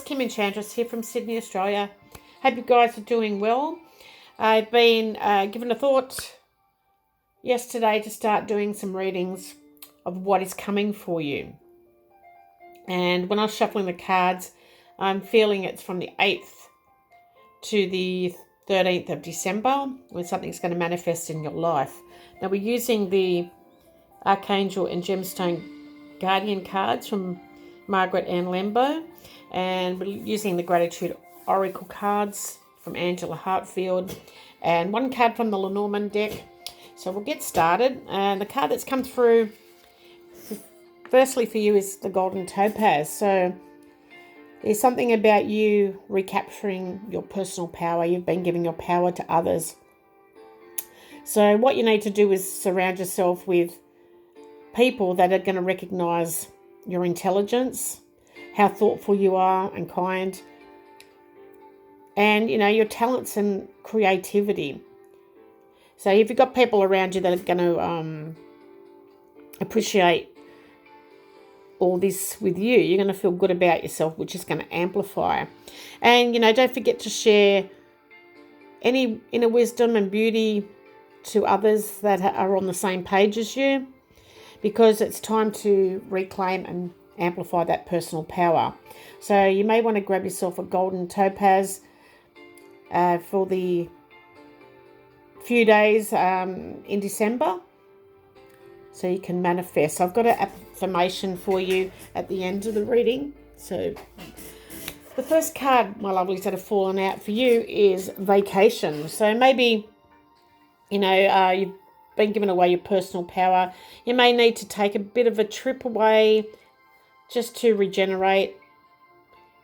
Kim Enchantress here from Sydney, Australia. Hope you guys are doing well. I've been given a thought yesterday to start doing some readings of what is coming for you. And when I was shuffling the cards, I'm feeling it's from the 8th to the 13th of December when something's going to manifest in your life. Now we're using the Archangel and Gemstone Guardian cards from Margaret Ann Lembo, and we're using the Gratitude Oracle cards from Angela Hartfield, and one card from the Lenormand deck. So we'll get started. And the card that's come through firstly for you is the Golden Topaz. So there's something about you recapturing your personal power. You've been giving your power to others. So what you need to do is surround yourself with people that are going to recognize your intelligence, how thoughtful you are and kind, and your talents and creativity. So if you've got people around you that are going to appreciate all this with you, you're going to feel good about yourself, which is going to amplify. And don't forget to share any inner wisdom and beauty to others that are on the same page as you, because it's time to reclaim and amplify that personal power. So you may want to grab yourself a Golden Topaz for the few days in December, so you can manifest. I've got an affirmation for you at the end of the reading. So the first card, my lovelies, that have fallen out for you is vacation. So maybe you've been given away your personal power. You may need to take a bit of a trip away just to regenerate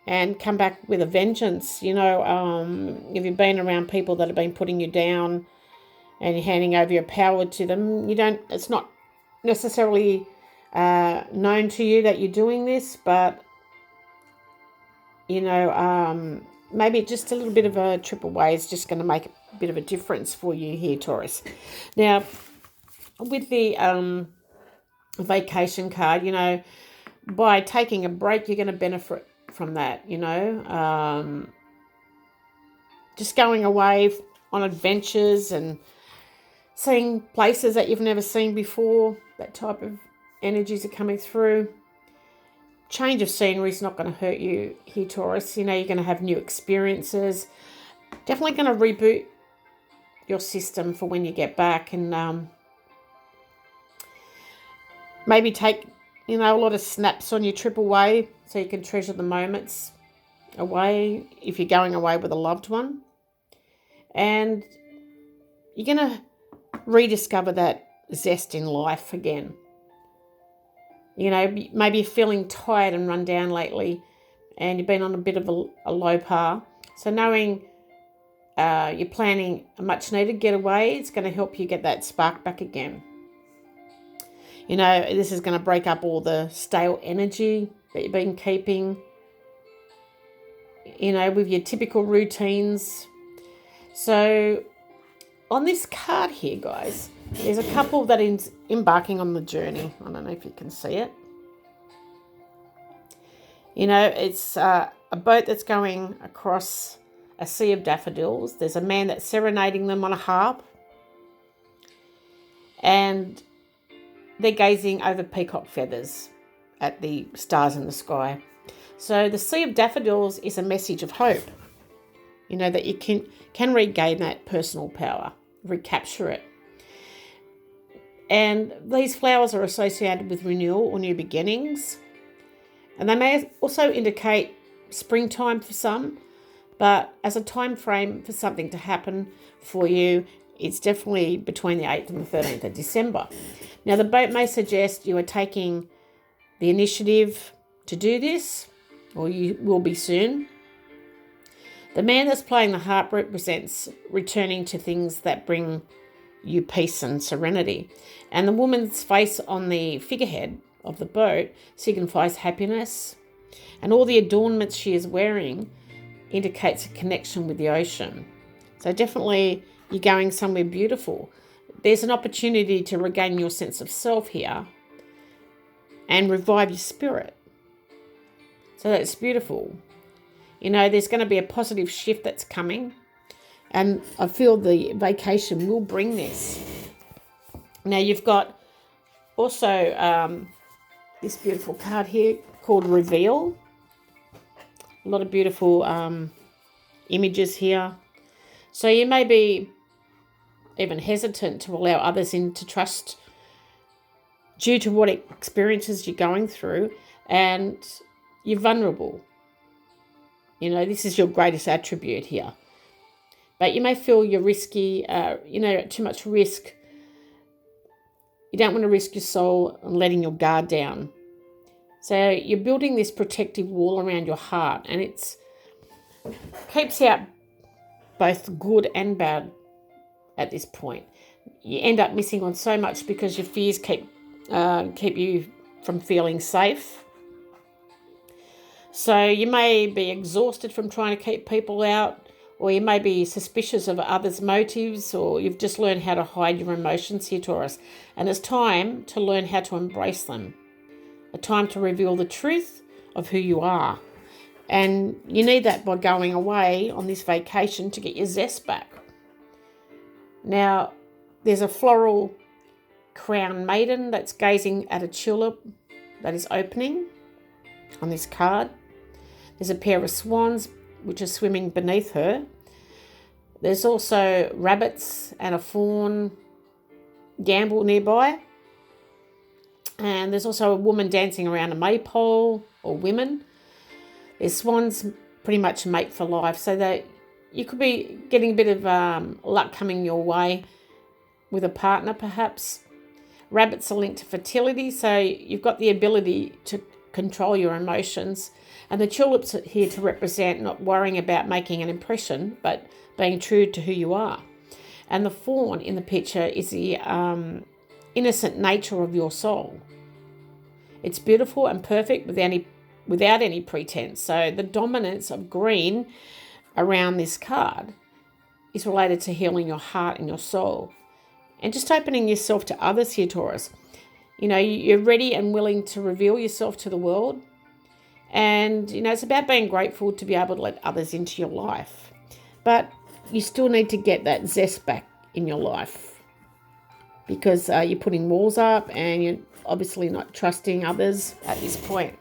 and come back with a vengeance. If you've been around people that have been putting you down and you're handing over your power to them, it's not necessarily known to you that you're doing this, but maybe just a little bit of a trip away is just going to make a bit of a difference for you here, Taurus. Now, with the vacation card, by taking a break, you're going to benefit from that, just going away on adventures and seeing places that you've never seen before. That type of energies are coming through. Change of scenery is not going to hurt you here, Taurus. You're going to have new experiences. Definitely going to reboot your system for when you get back, and maybe take a lot of snaps on your trip away so you can treasure the moments away if you're going away with a loved one. And you're going to rediscover that zest in life again. Maybe you're feeling tired and run down lately and you've been on a bit of a low par. So knowing you're planning a much needed getaway, it's going to help you get that spark back again. This is going to break up all the stale energy that you've been keeping, with your typical routines. So on this card here, guys, there's a couple that is embarking on the journey. I don't know if you can see it. It's a boat that's going across a sea of daffodils. There's a man that's serenading them on a harp, and they're gazing over peacock feathers at the stars in the sky. So the Sea of Daffodils is a message of hope, that you can regain that personal power, recapture it. And these flowers are associated with renewal or new beginnings. And they may also indicate springtime for some, but as a time frame for something to happen for you, it's definitely between the 8th and the 13th of December. Now, the boat may suggest you are taking the initiative to do this, or you will be soon. The man that's playing the harp represents returning to things that bring you peace and serenity. And the woman's face on the figurehead of the boat signifies happiness. And all the adornments she is wearing indicates a connection with the ocean. So definitely you're going somewhere beautiful. There's an opportunity to regain your sense of self here and revive your spirit. So that's beautiful. You know, there's going to be a positive shift that's coming. And I feel the vacation will bring this. Now, you've got also this beautiful card here called Reveal. A lot of beautiful images here. So you may be even hesitant to allow others into trust due to what experiences you're going through, and you're vulnerable. You know, this is your greatest attribute here. But you may feel you're risky, too much risk. You don't want to risk your soul and letting your guard down. So you're building this protective wall around your heart, and it keeps out both good and bad at this point. You end up missing on so much because your fears keep you from feeling safe. So you may be exhausted from trying to keep people out, or you may be suspicious of others' motives, or you've just learned how to hide your emotions here, Taurus. And it's time to learn how to embrace them. A time to reveal the truth of who you are. And you need that by going away on this vacation to get your zest back. Now, there's a floral crown maiden that's gazing at a tulip that is opening on this card. There's a pair of swans which are swimming beneath her. There's also rabbits and a fawn gambol nearby. And there's also a woman dancing around a maypole, or women. There's swans pretty much mate for life, so that you could be getting a bit of luck coming your way with a partner perhaps. Rabbits are linked to fertility, so you've got the ability to control your emotions. And the tulips are here to represent not worrying about making an impression, but being true to who you are. And the fawn in the picture is the innocent nature of your soul. It's beautiful and perfect without any pretense. So the dominance of green around this card is related to healing your heart and your soul. And just opening yourself to others here, Taurus. You know, you're ready and willing to reveal yourself to the world. And, you know, it's about being grateful to be able to let others into your life. But you still need to get that zest back in your life, because you're putting walls up and you're obviously not trusting others at this point.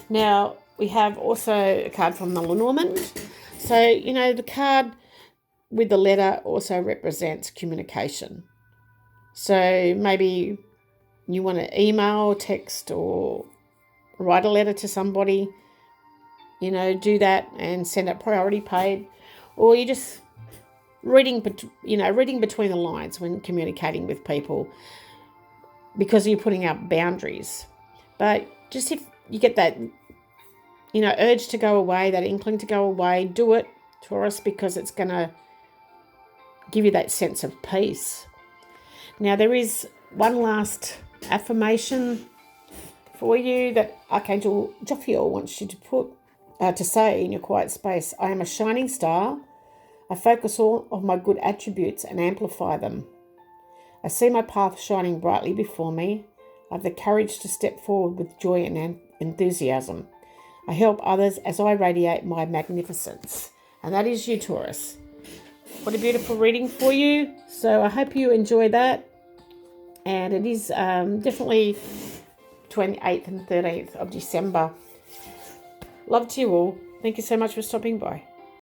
Now, we have also a card from the Lenormand. So, you know, the card with the letter also represents communication. So maybe you want to email, text, or write a letter to somebody. You know, do that and send it priority paid. Or you just reading between the lines when communicating with people, because you're putting up boundaries. But just if you get that, you know, urge to go away, that inkling to go away, do it, Taurus, because it's going to give you that sense of peace. Now, there is one last affirmation for you that Archangel Jophiel wants you to say in your quiet space. I am a shining star. I focus all of my good attributes and amplify them. I see my path shining brightly before me. I have the courage to step forward with joy and enthusiasm. I help others as I radiate my magnificence. And that is you, Taurus. What a beautiful reading for you. So I hope you enjoy that. And it is definitely 28th and 13th of December. Love to you all. Thank you so much for stopping by.